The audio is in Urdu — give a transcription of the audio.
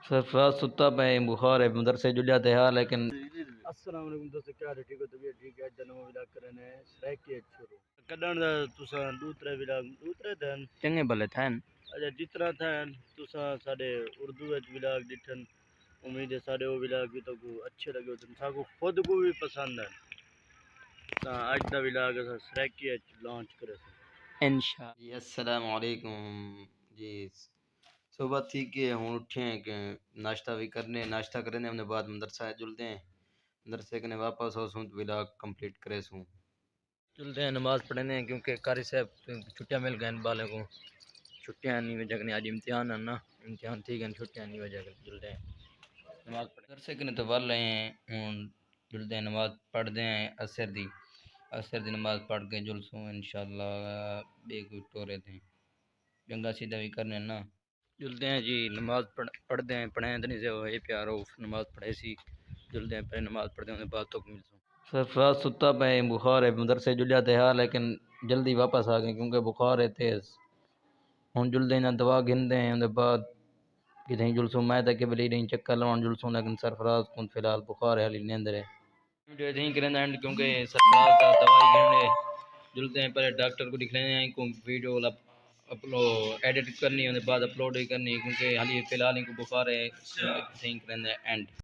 سرفراز ستا پہ بخار ہے مدرسے جلیا تھے ہاں لیکن السلام علیکم دوستو، کیا حال ہے؟ ٹھیک ہو؟ طبیعت ٹھیک ہے؟ جنم ولاگ کرنے سرائکی شروع کڈن دا تساں دوسرے ولاگ دوسرے دن چنگے بھلے تھے اچھا جتنا تھا تساں ساڈے اردو وچ ولاگ ڈٹھن، امید ہے ساڈے وہ ولاگ بھی تو اچھے لگے ہوتے ساکو خود کو بھی پسند ہے تا اج دا ولاگ اساں سرائکی لانچ کرے سن انشاء جی السلام علیکم جی صبح تھی کہ ہوں اٹھے ہیں کہ ناشتہ بھی کرنے ناشتہ کرنے ہم نے بعد مدرسہ جلدے ہیں مدرسے کنے واپس ہو سوں تو ولاگ کمپلیٹ کرے سوں چلتے ہیں نماز پڑھنے ہیں کیونکہ قاری صاحب چھٹیاں مل گئے بالے کو چھٹیاں نہیں وجہ کہ آج امتحان ہے نا امتحان ٹھیک ہے چھٹیاں نہیں وجہ کہ جلدے ہیں نماز پڑھ مدرسے کنے تو ول رہے ہیں ہوں جلدے ہیں نماز پڑھ دیں ہیں عصر دی نماز پڑھ کے جلسوں انشاءاللہ بے کوئی ٹورے تھے جنگا سیدھا بھی کرنے نا جلدے ہیں جی نماز پڑھتے ہیں پڑھیں تو نہیں سے ہوئے پیار ہو نماز پڑھے سی جلدے ہیں پہلے نماز پڑھتے ہیں بعد تک ملسوں سرفراز ستا پہ بخار ہے مدرسے جلیا تھے ہاں لیکن جلدی واپس آ گئے کیونکہ بخار ہے تیز ہوں جلدے نہ دوا گھندے ہیں اندر بعد کتیں جلسوں میں تک بلی نہیں چکر لوان جلسوں لیکن سرفراز کن فی الحال بخار ہے حالی نیندر ہے ویڈیو اتنی کریں اینڈ کیونکہ سرفراز کا دوائی گھننے جلدے ہیں پہلے ڈاکٹر کو دکھلانے ہیں کو ویڈیو ایڈٹ کرنی ہے بعد اپلوڈ ہی کرنی کیونکہ حالی فی الحال ان کو بخار ہے صحیح کریں اینڈ